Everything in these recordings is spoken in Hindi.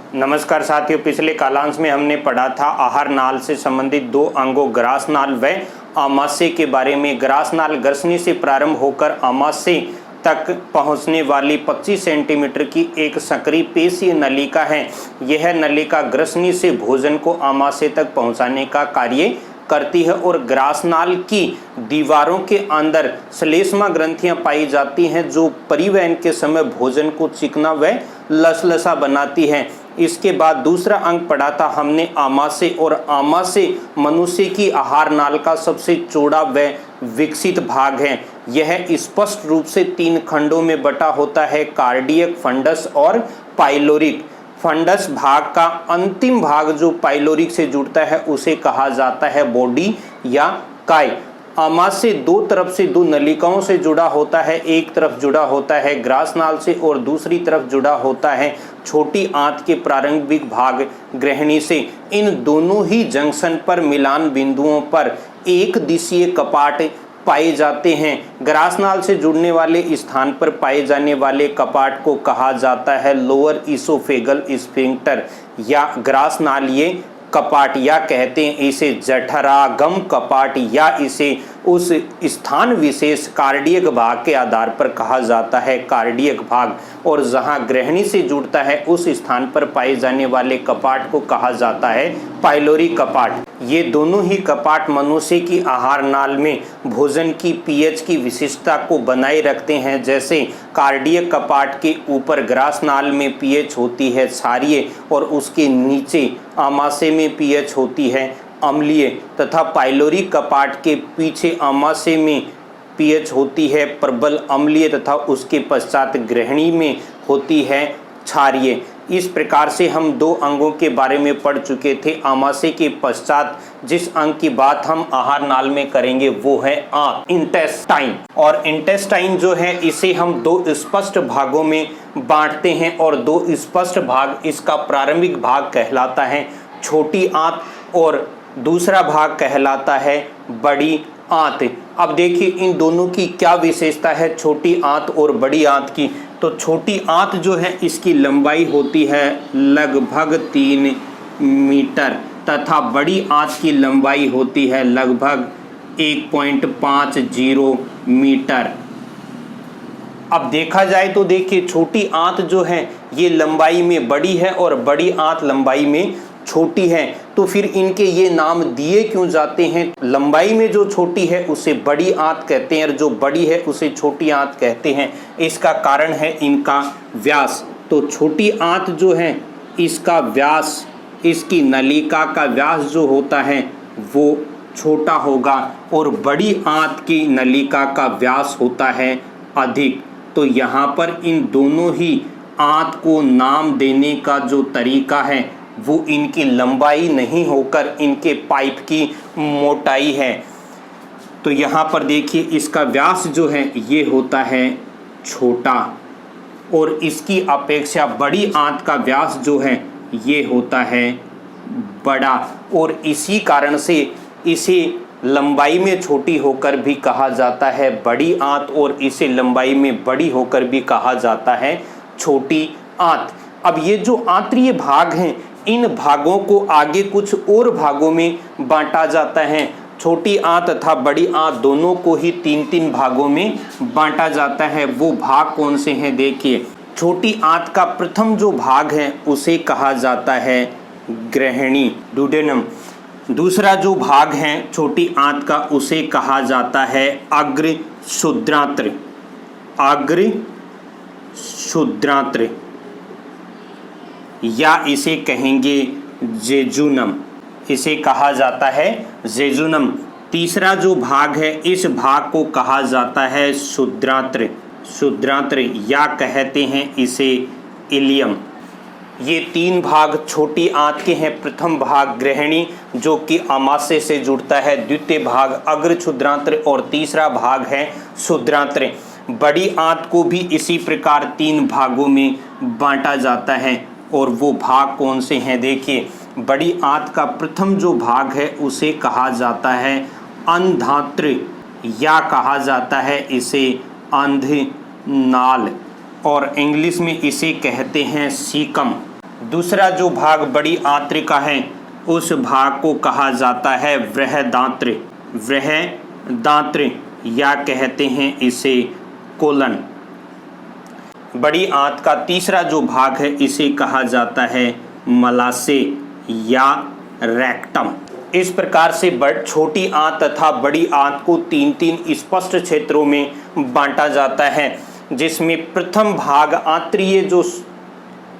नमस्कार साथियों, पिछले कालांश में हमने पढ़ा था आहार नाल से संबंधित दो अंगों ग्रास नाल व आमाशय के बारे में। ग्रास नाल ग्रसनी से प्रारंभ होकर आमाशय तक पहुंचने वाली 25 सेंटीमीटर की एक सक्रिय पेशीय नलिका है। यह नलिका ग्रसनी से भोजन को आमाशय तक पहुंचाने का कार्य करती है और ग्रासनाल की दीवारों के अंदर श्लेष्मा ग्रंथियां पाई जाती हैं जो परिवहन के समय भोजन को चिकना व लसलसा बनाती हैं। इसके बाद दूसरा अंक पढ़ा था हमने आमाशय, और आमाशय मनुष्य की आहार नाल का सबसे चौड़ा व विकसित भाग है। यह स्पष्ट रूप से 3 खंडों में बटा होता है, कार्डियक, फंडस और पाइलोरिक। फंडस भाग का अंतिम भाग जो पाइलोरिक से जुड़ता है उसे कहा जाता है बॉडी या काय। आमाशय दो तरफ से 2 नलिकाओं से जुड़ा होता है, एक तरफ जुड़ा होता है ग्रासनाल से और दूसरी तरफ जुड़ा होता है छोटी आंत के प्रारंभिक भाग ग्रहणी से। इन दोनों ही जंक्शन पर मिलान बिंदुओं पर एक दिशीय कपाट पाए जाते हैं। ग्रासनाल से जुड़ने वाले स्थान पर पाए जाने वाले कपाट को कहा जाता है लोअर इसोफेगल स्फिंक्टर या ग्रासनालीय कपाट, या कहते हैं इसे जठरागम कपाट, या इसे उस स्थान विशेष कार्डियक भाग के आधार पर कहा जाता है कार्डियक भाग, और जहां ग्रहणी से जुड़ता है उस स्थान पर पाए जाने वाले कपाट को कहा जाता है पाइलोरी कपाट। ये दोनों ही कपाट मनुष्य की आहार नाल में भोजन की पीएच की विशिष्टता को बनाए रखते हैं। जैसे कार्डियक कपाट के ऊपर ग्रासनाल में पीएच होती है क्षारीय और उसके नीचे आमाशय में पीएच होती है अम्लीय, तथा पाइलोरी कपाट के पीछे आमाशय में पीएच होती है प्रबल अम्लीय तथा उसके पश्चात ग्रहणी में होती है क्षारीय। इस प्रकार से हम 2 अंगों के बारे में पढ़ चुके थे। आमाशय के पश्चात जिस अंग की बात हम आहार नाल में करेंगे वो है आंत, इंटेस्टाइन। और इंटेस्टाइन जो है इसे हम 2 स्पष्ट भागों में बांटते हैं और 2 स्पष्ट भाग इसका प्रारंभिक भाग कहलाता है छोटी आंत और दूसरा भाग कहलाता है बड़ी आंत। अब देखिए इन दोनों की क्या विशेषता है छोटी आंत और बड़ी आंत की। तो छोटी आंत जो है इसकी लंबाई होती है लगभग 3 मीटर तथा बड़ी आंत की लंबाई होती है लगभग 1.50 मीटर। अब देखा जाए तो देखिए छोटी आंत जो है ये लंबाई में बड़ी है और बड़ी आंत लंबाई में छोटी है, तो फिर इनके ये नाम दिए क्यों जाते हैं? लंबाई में जो छोटी है उसे बड़ी आंत कहते हैं और जो बड़ी है उसे छोटी आंत कहते हैं। इसका कारण है इनका व्यास। तो छोटी आंत जो है इसका व्यास, इसकी नलिका का व्यास जो होता है वो छोटा होगा और बड़ी आंत की नलिका का व्यास होता है अधिक। तो यहाँ पर इन दोनों ही आंत को नाम देने का जो तरीका है वो इनकी लंबाई नहीं होकर इनके पाइप की मोटाई है। तो यहाँ पर देखिए इसका व्यास जो है ये होता है छोटा और इसकी अपेक्षा बड़ी आंत का व्यास जो है ये होता है बड़ा, और इसी कारण से इसे लंबाई में छोटी होकर भी कहा जाता है बड़ी आंत और इसे लंबाई में बड़ी होकर भी कहा जाता है छोटी आंत। अब ये जो आंतरीय भाग हैं इन भागों को आगे कुछ और भागों में बांटा जाता है। छोटी आंत तथा बड़ी आंत दोनों को ही 3-3 भागों में बांटा जाता है। वो भाग कौन से हैं देखिए। छोटी आंत का प्रथम जो भाग है उसे कहा जाता है ग्रहणी, डुडेनम। दूसरा जो भाग है छोटी आंत का उसे कहा जाता है अग्र क्षुद्रांत्र, अग्र क्षुद्रांत्र, या इसे कहेंगे जेजुनम, इसे कहा जाता है जेजुनम। तीसरा जो भाग है इस भाग को कहा जाता है क्षुद्रांत्र, क्षुद्रांत्र, या कहते हैं इसे इलियम। ये 3 भाग छोटी आंत के हैं। प्रथम भाग ग्रहणी जो कि आमाशय से जुड़ता है, द्वितीय भाग अग्र क्षुद्रांत्र और तीसरा भाग है क्षुद्रांत्र। बड़ी आंत को भी इसी प्रकार 3 भागों में बांटा जाता है और वो भाग कौन से हैं देखिए। बड़ी आंत का प्रथम जो भाग है उसे कहा जाता है अंधांत्र, या कहा जाता है इसे अंधनाल, और इंग्लिश में इसे कहते हैं सीकम। दूसरा जो भाग बड़ी आंत्र का है उस भाग को कहा जाता है बृहदांत्र। बृहदांत्र या कहते हैं इसे कोलन। बड़ी आंत का तीसरा जो भाग है इसे कहा जाता है मलाशय या रेक्टम। इस प्रकार से छोटी आंत तथा बड़ी आंत को तीन तीन स्पष्ट क्षेत्रों में बांटा जाता है, जिसमें प्रथम भाग आंत्रीय जो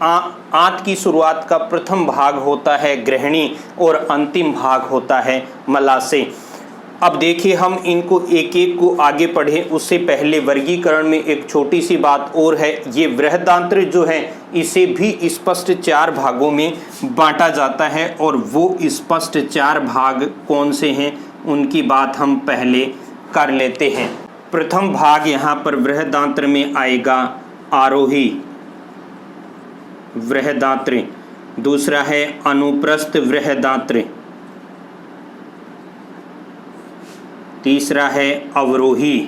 आंत की शुरुआत का प्रथम भाग होता है ग्रहणी और अंतिम भाग होता है मलाशय। अब देखिए हम इनको एक एक को आगे पढ़ें उससे पहले वर्गीकरण में एक छोटी सी बात और है। ये बृहदांत्र जो है इसे भी स्पष्ट चार भागों में बांटा जाता है और वो स्पष्ट चार भाग कौन से हैं उनकी बात हम पहले कर लेते हैं। प्रथम भाग यहाँ पर बृहदांत्र में आएगा आरोही बृहदांत्र, दूसरा है अनुप्रस्थ बृहदांत्र, तीसरा है अवरोही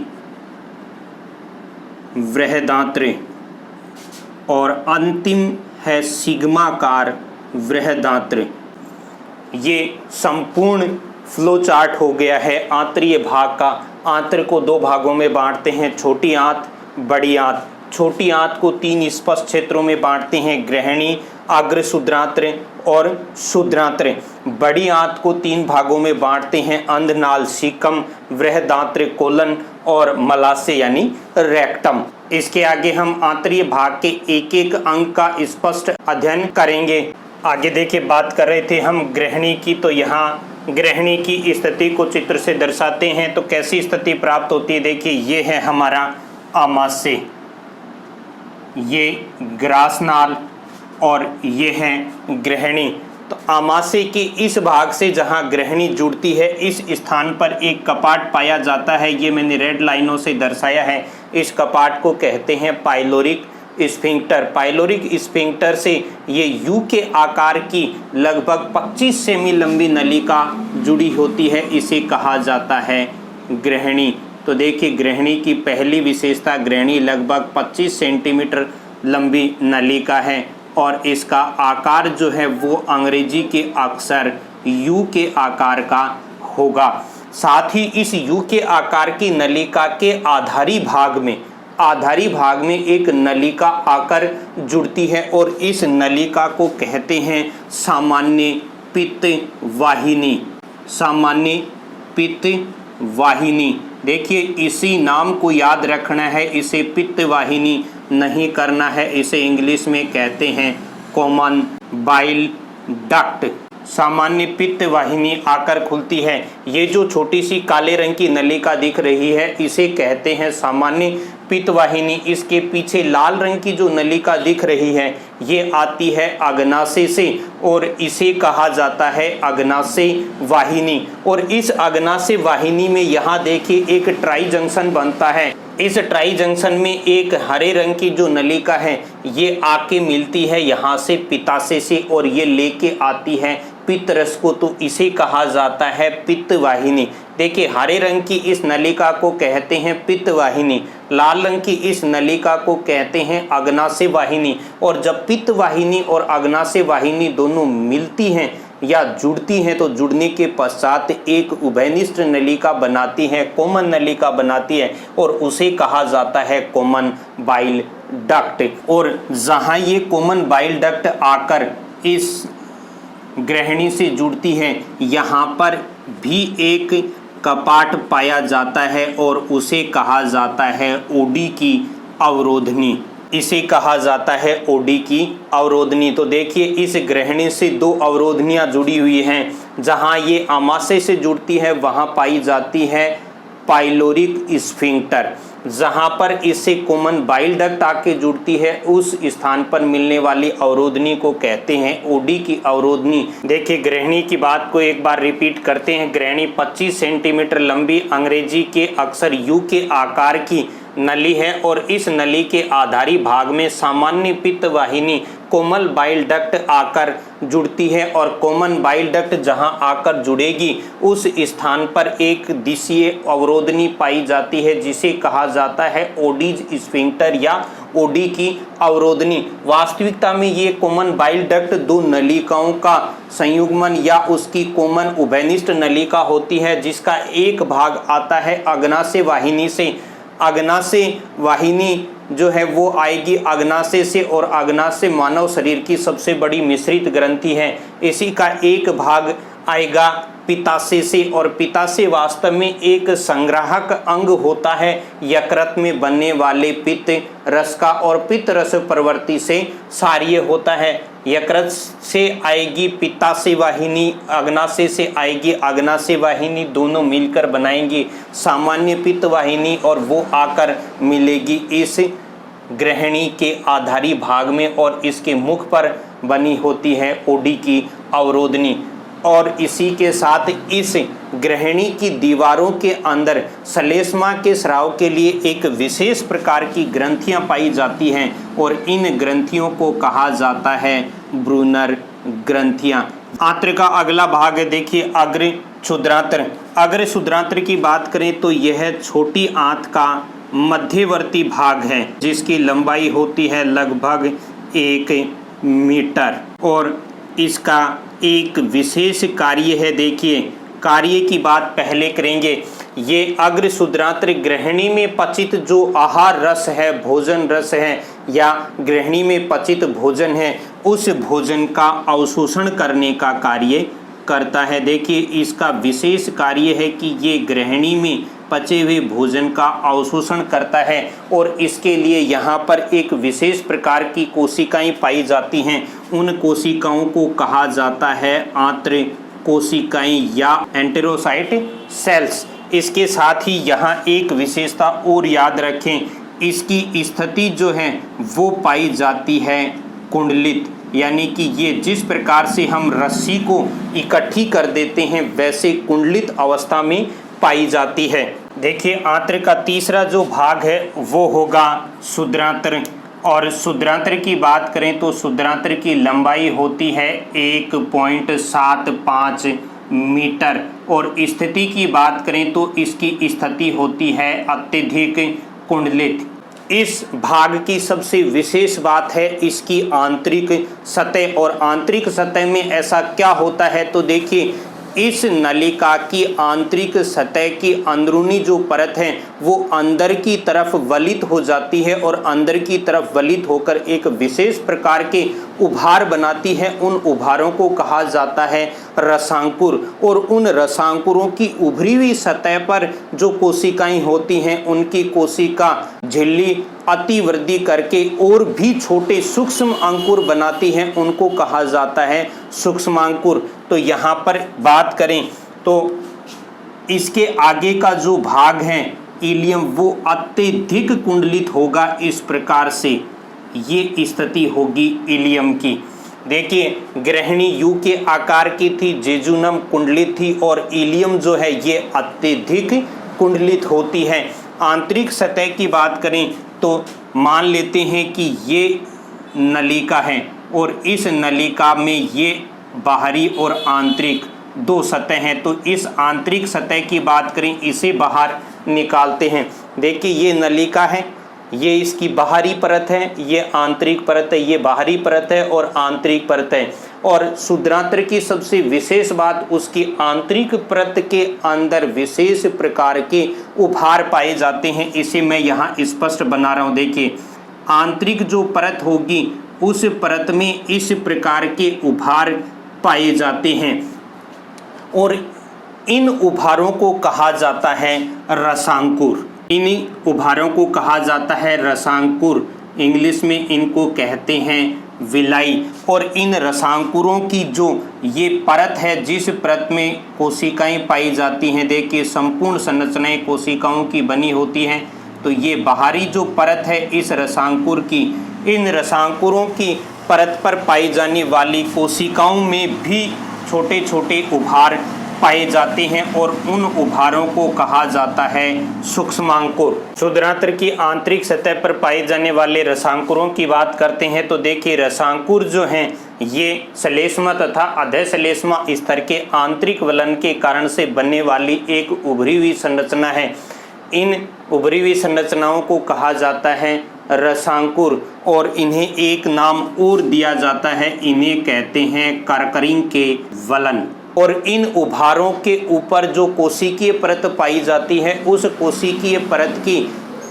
बृहदांत्र और अंतिम है सिग्माकार बृहदांत्र। ये संपूर्ण फ्लो चार्ट हो गया है आंतरीय भाग का। आंत्र को दो भागों में बांटते हैं, छोटी आंत बड़ी आंत। छोटी आंत को तीन स्पष्ट क्षेत्रों में बांटते हैं, ग्रहणी, अग्र शुद्रांत्र और शुद्रांत्र। बड़ी आंत को तीन भागों में बांटते हैं, अंधनाल, सीकम, बृहदांत्र, कोलन और मलाशय यानी रेक्टम। इसके आगे हम आंतरीय भाग के एक एक अंग का स्पष्ट अध्ययन करेंगे। आगे देखिए बात कर रहे थे हम ग्रहणी की, तो यहाँ ग्रहणी की स्थिति को चित्र से दर्शाते हैं। तो कैसी स्थिति प्राप्त होती है, देखिए ये है हमारा आमाशय, ये ग्रासनाल और ये है ग्रहणी। तो आमाशय के इस भाग से जहाँ ग्रहणी जुड़ती है इस स्थान पर एक कपाट पाया जाता है, ये मैंने रेड लाइनों से दर्शाया है। इस कपाट को कहते हैं पाइलोरिक स्फिंक्टर। पाइलोरिक स्फिंक्टर से ये यू के आकार की लगभग 25 सेमी लंबी नलिका जुड़ी होती है, इसे कहा जाता है ग्रहणी। तो देखिए ग्रहणी की पहली विशेषता, ग्रहणी लगभग 25 सेंटीमीटर लंबी नलिका है और इसका आकार जो है वो अंग्रेजी के अक्षर यू के आकार का होगा। साथ ही इस यू के आकार की नलिका के आधारी भाग में एक नलिका आकर जुड़ती है और इस नलिका को कहते हैं सामान्य पित्त वाहिनी। सामान्य पित्त वाहिनी, देखिए इसी नाम को याद रखना है, इसे पित्त वाहिनी नहीं करना है, इसे इंग्लिश में कहते हैं कॉमन बाइल डक्ट। सामान्य पित्त वाहिनी आकर खुलती है। ये जो छोटी सी काले रंग की नलिका दिख रही है इसे कहते हैं सामान्य पित्त वाहिनी। इसके पीछे लाल रंग की जो नलिका दिख रही है ये आती है अग्नाशय से और इसे कहा जाता है अग्नाशय वाहिनी। और इस अग्नाशय वाहिनी में यहाँ देखिए एक ट्राई जंक्शन बनता है। इस ट्राई जंक्शन में एक हरे रंग की जो नलिका है ये आके मिलती है यहाँ से पित्ताशय से और ये लेके आती है पित्त रस को, तो इसे कहा जाता है पित्त वाहिनी। देखिए हरे रंग की इस नलिका को कहते हैं पित्त वाहिनी, लाल रंग की इस नलिका को कहते हैं अग्नाशय वाहिनी। और जब पित्त वाहिनी और अग्नाशय वाहिनी दोनों मिलती हैं या जुड़ती हैं तो जुड़ने के पश्चात एक उभयनिष्ठ नलिका बनाती है, कॉमन नलिका बनाती है और उसे कहा जाता है कॉमन बाइल डक्ट। और जहाँ ये कॉमन बाइल डक्ट आकर इस ग्रहणी से जुड़ती है यहाँ पर भी एक कपाट पाया जाता है और उसे कहा जाता है ओडी की अवरोधनी। इसे कहा जाता है ओडी की अवरोधनी। तो देखिए इस ग्रहणी से दो अवरोधनियाँ जुड़ी हुई हैं। जहाँ ये आमाशय से जुड़ती है वहाँ पाई जाती है पाइलोरिक स्फिंक्टर। जहाँ पर इससे कॉमन बाइल डक्ट आके जुड़ती है उस स्थान पर मिलने वाली अवरोधनी को कहते हैं ओडी की अवरोधनी। देखिए ग्रहणी की बात को एक बार रिपीट करते हैं। ग्रहणी 25 सेंटीमीटर लंबी अंग्रेजी के अक्षर यू के आकार की नली है और इस नली के आधारी भाग में सामान्य पित्त वाहिनी कोमल बाइल डक्ट आकर जुड़ती है और कॉमन बाइल डक्ट जहां आकर जुड़ेगी उस स्थान पर एक दिशीय अवरोधनी पाई जाती है जिसे कहा जाता है ओडीज स्फिंक्टर या ओडी की अवरोधनी। वास्तविकता में ये कॉमन बाइल डक्ट दो नलिकाओं का संयुग्मन या उसकी कॉमन उभयनिष्ठ नलिका होती है, जिसका एक भाग आता है अग्नाशय वाहिनी से। अग्नाशय वाहिनी जो है वो आएगी अग्नाशय से, और अग्नाशय मानव शरीर की सबसे बड़ी मिश्रित ग्रंथि है। इसी का एक भाग आएगा पित्ताशय से, और पित्ताशय वास्तव में एक संग्राहक अंग होता है यकृत में बनने वाले पित्त रस का, और पित्त रस प्रवृत्ति से क्षारीय होता है। यकृत से आएगी पित्ताशय वाहिनी, अग्नाशय से आएगी अग्नाशय वाहिनी, दोनों मिलकर बनाएंगी सामान्य पित्त वाहिनी, और वो आकर मिलेगी इस ग्रहणी के आधारी भाग में, और इसके मुख पर बनी होती है ओडी की अवरोधनी। और इसी के साथ इस ग्रहणी की दीवारों के अंदर श्लेष्मा के स्राव के लिए एक विशेष प्रकार की ग्रंथियां पाई जाती हैं, और इन ग्रंथियों को कहा जाता है ब्रूनर ग्रंथियां। आंत्र का अगला भाग है, देखिए अग्र क्षुद्रांत्र। अग्र क्षुद्रांत्र की बात करें तो यह छोटी आंत का मध्यवर्ती भाग है, जिसकी लंबाई होती है लगभग 1 मीटर, और इसका एक विशेष कार्य है। देखिए कार्य की बात पहले करेंगे। ये अग्र क्षुद्रांत्र ग्रहणी में पचित जो आहार रस है, भोजन रस है, या ग्रहणी में पचित भोजन है, उस भोजन का अवशोषण करने का कार्य करता है। देखिए इसका विशेष कार्य है कि ये ग्रहणी में पचे हुए भोजन का अवशोषण करता है, और इसके लिए यहाँ पर एक विशेष प्रकार की कोशिकाएं पाई जाती हैं। उन कोशिकाओं को कहा जाता है आंत्र कोशिकाएं या एंटेरोसाइट सेल्स। इसके साथ ही यहाँ एक विशेषता और याद रखें, इसकी स्थिति जो है वो पाई जाती है कुंडलित, यानी कि ये जिस प्रकार से हम रस्सी को इकट्ठी कर देते हैं वैसे कुंडलित अवस्था में पाई जाती है। देखिए आंत्र का तीसरा जो भाग है वो होगा क्षुद्रांत्र, और क्षुद्रांत्र की बात करें तो क्षुद्रांत्र की लंबाई होती है 1.75 मीटर, और स्थिति की बात करें तो इसकी स्थिति होती है अत्यधिक कुंडलित। इस भाग की सबसे विशेष बात है इसकी आंतरिक सतह, और आंतरिक सतह में ऐसा क्या होता है तो देखिए इस नलिका की आंतरिक सतह की अंदरूनी जो परत है वो अंदर की तरफ वलित हो जाती है, और अंदर की तरफ वलित होकर एक विशेष प्रकार के उभार बनाती है। उन उभारों को कहा जाता है रसांकुर, और उन रसांकुरों की उभरी हुई सतह पर जो कोशिकाएं होती हैं उनकी कोशिका झिल्ली अतिवृद्धि करके और भी छोटे सूक्ष्म अंकुर बनाती हैं, उनको कहा जाता है सूक्ष्मांकुर। तो यहाँ पर बात करें तो इसके आगे का जो भाग है इलियम वो अत्यधिक कुंडलित होगा। इस प्रकार से ये स्थिति होगी इलियम की। देखिए ग्रहणी यू के आकार की थी, जेजुनम कुंडलित थी, और इलियम जो है ये अत्यधिक कुंडलित होती है। आंतरिक सतह की बात करें तो मान लेते हैं कि ये नलिका है, और इस नलिका में ये बाहरी और आंतरिक दो सतह हैं। तो इस आंतरिक सतह की बात करें, इसे बाहर निकालते हैं। देखिए ये नलिका है, ये इसकी बाहरी परत है, ये आंतरिक परत है, ये बाहरी परत है और आंतरिक परत है। और क्षुद्रांत्र की सबसे विशेष बात उसकी आंतरिक परत के अंदर विशेष प्रकार के उभार पाए जाते हैं। इसे मैं यहाँ स्पष्ट बना रहा हूँ। देखिए आंतरिक जो परत होगी उस परत में इस प्रकार के उभार पाए जाते हैं, और इन उभारों को कहा जाता है रसांकुर। इन उभारों को कहा जाता है रसांकुर, इंग्लिश में इनको कहते हैं विलाई। और इन रसांकुरों की जो ये परत है, जिस परत में कोशिकाएं पाई जाती हैं, देखिए संपूर्ण संरचनाएं कोशिकाओं की बनी होती हैं। तो ये बाहरी जो परत है इस रसांकुर की, इन रसांकुरों की परत पर पाई जाने वाली कोशिकाओं में भी छोटे छोटे उभार पाए जाते हैं, और उन उभारों को कहा जाता है सूक्ष्मांकुर। क्षुद्रांत्र की आंतरिक सतह पर पाए जाने वाले रसांकुरों की बात करते हैं तो देखिए रसांकुर जो हैं ये श्लेष्मा तथा अधश्लेष्मा स्तर के आंतरिक वलन के कारण से बनने वाली एक उभरी हुई संरचना है। इन उभरी हुई संरचनाओं को कहा जाता है रसांकुर और इन्हें एक नाम और दिया जाता है, इन्हें कहते हैं कर्करिंग के वलन। और इन उभारों के ऊपर जो कोशिकीय परत पाई जाती है, उस कोशिकीय परत की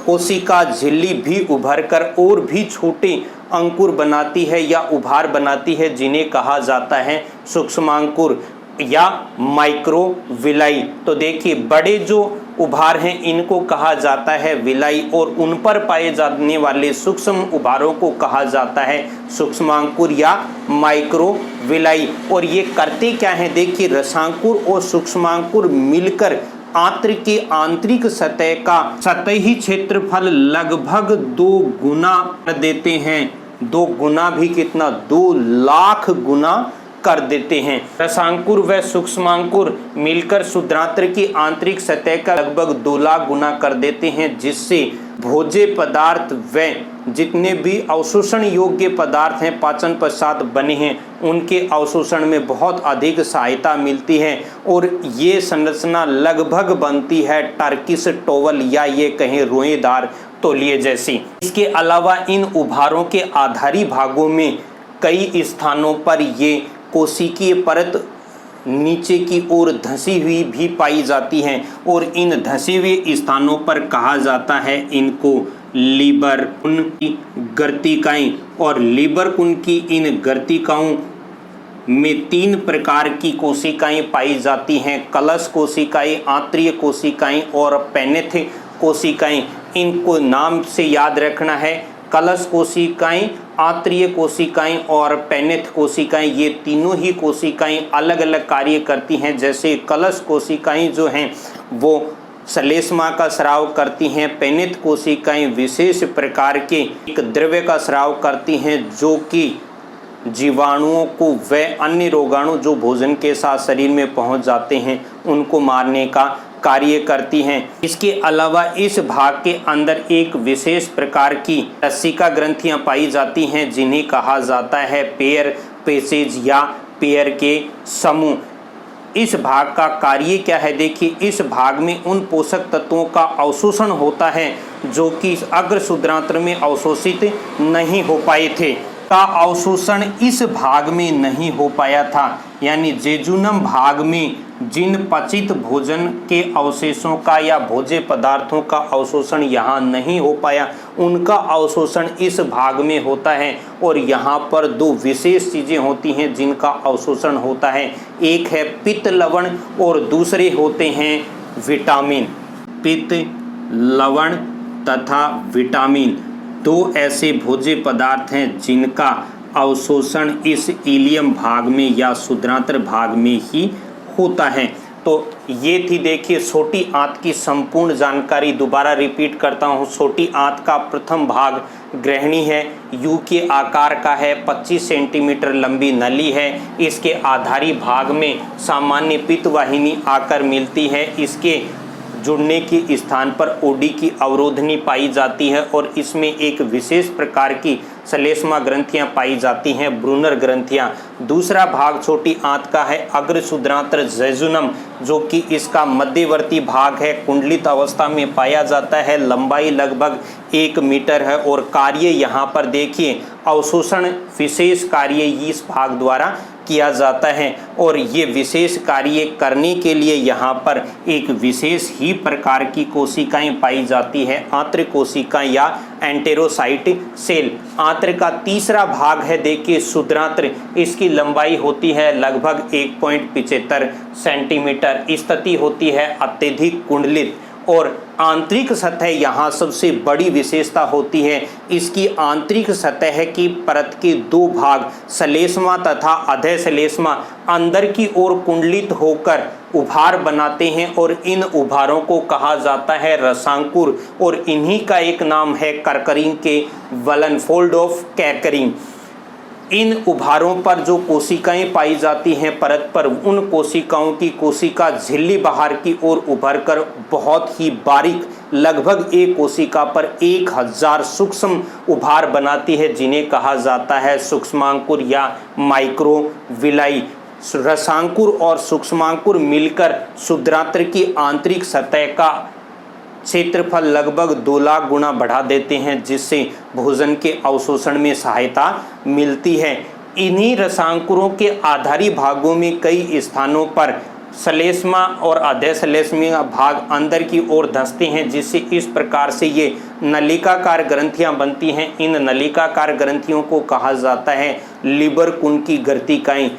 कोशिका झिल्ली भी उभर कर और भी छोटे अंकुर बनाती है या उभार बनाती है, जिन्हें कहा जाता है सूक्ष्मांकुर या माइक्रोविलाई। तो देखिए, बड़े जो उभार हैं इनको कहा जाता है विलाई, और उन पर पाए जाने वाले सूक्ष्म उभारों को कहा जाता है सूक्ष्मांकुर या माइक्रोविलाई। और ये करते क्या हैं, देखिए, रसांकुर और सूक्ष्मांकुर मिलकर आंत्र की आंतरिक सतह का सतही क्षेत्रफल लगभग 2 गुना कर देते हैं। 2 गुना भी कितना, 2 लाख गुना कर देते हैं। रसांकुर व सूक्ष्मांकुर मिलकर शुद्रांत्र की आंतरिक सतह का लगभग 2 लाख गुना कर देते हैं, जिससे भोज्य पदार्थ व जितने भी अवशोषण योग्य पदार्थ हैं पाचन पश्चात बने हैं, उनके अवशोषण में बहुत अधिक सहायता मिलती है। और ये संरचना लगभग बनती है टर्किश टोवल या ये कहें रोएदार तौलिए जैसी। इसके अलावा इन उभारों के आधारी भागों में कई स्थानों पर ये कोशिकीय परत नीचे की ओर धंसी हुई भी पाई जाती हैं, और इन धंसे हुए स्थानों पर कहा जाता है इनको लीबर कुन की गर्तिकाएं। और लीबर कुन की इन गर्तिकाओं में 3 प्रकार की कोशिकाएं पाई जाती हैं, कलश कोशिकाएं, आंत्रीय कोशिकाएं और पेनेथ कोशिकाएं। इनको नाम से याद रखना है, कलश कोशिकाएं, आंत्रीय कोशिकाएं और पेनेथ कोशिकाएं। ये तीनों ही कोशिकाएं अलग अलग कार्य करती हैं। जैसे कलश कोशिकाएं जो हैं वो श्लेष्मा का स्राव करती हैं, पेनेथ कोशिकाएं विशेष प्रकार के एक द्रव्य का स्राव करती हैं जो कि जीवाणुओं को व अन्य रोगाणु जो भोजन के साथ शरीर में पहुंच जाते हैं उनको मारने का कार्य करती हैं। इसके अलावा इस भाग के अंदर एक विशेष प्रकार की रस्सिका ग्रंथियां पाई जाती हैं, जिन्हें कहा जाता है पेयर पेसेज या पेयर के समूह। इस भाग का कार्य क्या है, देखिए, इस भाग में उन पोषक तत्वों का अवशोषण होता है जो कि अग्र शुद्रांत्र में अवशोषित नहीं हो पाए थे, का अवशोषण इस भाग में नहीं हो पाया था। यानी जेजुनम भाग में जिन पचित भोजन के अवशेषों का या भोज्य पदार्थों का अवशोषण यहाँ नहीं हो पाया, उनका अवशोषण इस भाग में होता है। और यहाँ पर 2 विशेष चीज़ें होती हैं जिनका अवशोषण होता है, एक है पित्त लवण और दूसरे होते हैं विटामिन। पित्त लवण तथा विटामिन 2 ऐसे भोज्य पदार्थ हैं जिनका अवशोषण इस इलियम भाग में या शुद्रांत्र भाग में ही होता है। तो ये थी, देखिए, छोटी आंत की संपूर्ण जानकारी। दोबारा रिपीट करता हूँ, छोटी आंत का प्रथम भाग ग्रहणी है, यू के आकार का है, 25 सेंटीमीटर लंबी नली है। इसके आधारी भाग में सामान्य पित्त वाहिनी आकर मिलती है। इसके जुड़ने के स्थान पर ओडी की अवरोधनी पाई जाती है और इसमें एक विशेष प्रकार की श्लेष्मा ग्रंथियां पाई जाती हैं, ब्रूनर ग्रंथियां। दूसरा भाग छोटी आंत का है अग्र शुद्रांत्र जेजुनम, जो कि इसका मध्यवर्ती भाग है, कुंडलित अवस्था में पाया जाता है, लंबाई लगभग 1 मीटर है। और कार्य यहाँ पर देखिए, अवशोषण विशेष कार्य इस भाग द्वारा किया जाता है। और ये विशेष कार्य करने के लिए यहाँ पर एक विशेष ही प्रकार की कोशिकाएं पाई जाती है, आंत्र कोशिका या एंटेरोसाइट सेल। आंत्र का तीसरा भाग है, देखिए, शुद्रांत्र। इसकी लंबाई होती है लगभग 1.75 सेंटीमीटर। स्थिति होती है अत्यधिक कुंडलित और आंतरिक सतह यहाँ सबसे बड़ी विशेषता होती है। इसकी आंतरिक सतह की परत के 2 भाग श्लेष्मा तथा अधश्लेष्मा अंदर की ओर कुंडलित होकर उभार बनाते हैं और इन उभारों को कहा जाता है रसांकुर। और इन्हीं का एक नाम है कर्करिंग के वलन, फोल्ड ऑफ कैकरिंग। इन उभारों पर जो कोशिकाएं पाई जाती हैं परत पर, उन कोशिकाओं की कोशिका झिल्ली बाहर की ओर उभरकर बहुत ही बारीक, लगभग एक कोशिका पर 1000 सूक्ष्म उभार बनाती है, जिन्हें कहा जाता है सूक्ष्मांकुर या माइक्रोविलाई। रसांकुर और सूक्ष्मांकुर मिलकर शुद्रांत्र की आंतरिक सतह का क्षेत्रफल लगभग 2 लाख गुना बढ़ा देते हैं, जिससे भोजन के अवशोषण में सहायता मिलती है। इन्हीं रसांकुरों के आधारी भागों में कई स्थानों पर श्लेष्मा और अधश्लेष्मीय भाग अंदर की ओर धंसते हैं, जिससे इस प्रकार से ये नलिकाकार ग्रंथियां बनती हैं। इन नलिकाकार ग्रंथियों को कहा जाता है लीबर कुन की गर्तिकाएं।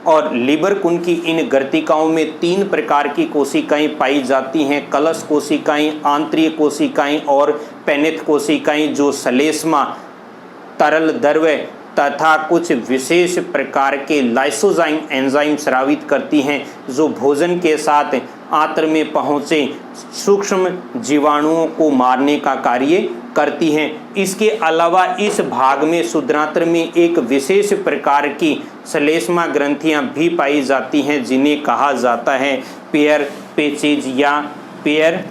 और लीबर कुन की इन गर्तिकाओं में 3 प्रकार की कोशिकाएं पाई जाती हैं, कलश कोशिकाएं, आंतरिक कोशिकाएं और पेनिथ कोशिकाएं, जो श्लेष्मा, तरल द्रव्य तथा कुछ विशेष प्रकार के लाइसोजाइम एंजाइम स्रावित करती हैं, जो भोजन के साथ आंत्र में पहुँचे सूक्ष्म जीवाणुओं को मारने का कार्य करती हैं। इसके अलावा इस भाग में शुद्रांत्र में एक विशेष प्रकार की श्लेष्मा ग्रंथियां भी पाई जाती हैं, जिन्हें कहा जाता है पेयर पेचेज या पेयर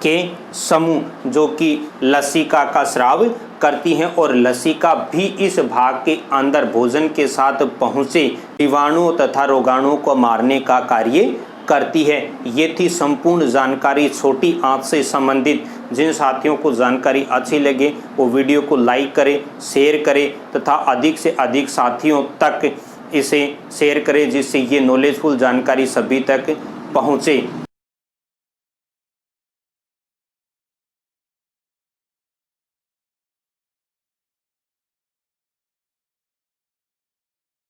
के समूह, जो कि लसिका का स्राव करती हैं और लसिका भी इस भाग के अंदर भोजन के साथ पहुँचे जीवाणुओं तथा रोगाणुओं को मारने का कार्य करती है। ये थी संपूर्ण जानकारी छोटी आंत से संबंधित। जिन साथियों को जानकारी अच्छी लगे वो वीडियो को लाइक करें, शेयर करें तथा अधिक से अधिक साथियों तक इसे शेयर करें, जिससे ये नॉलेजफुल जानकारी सभी तक पहुँचे।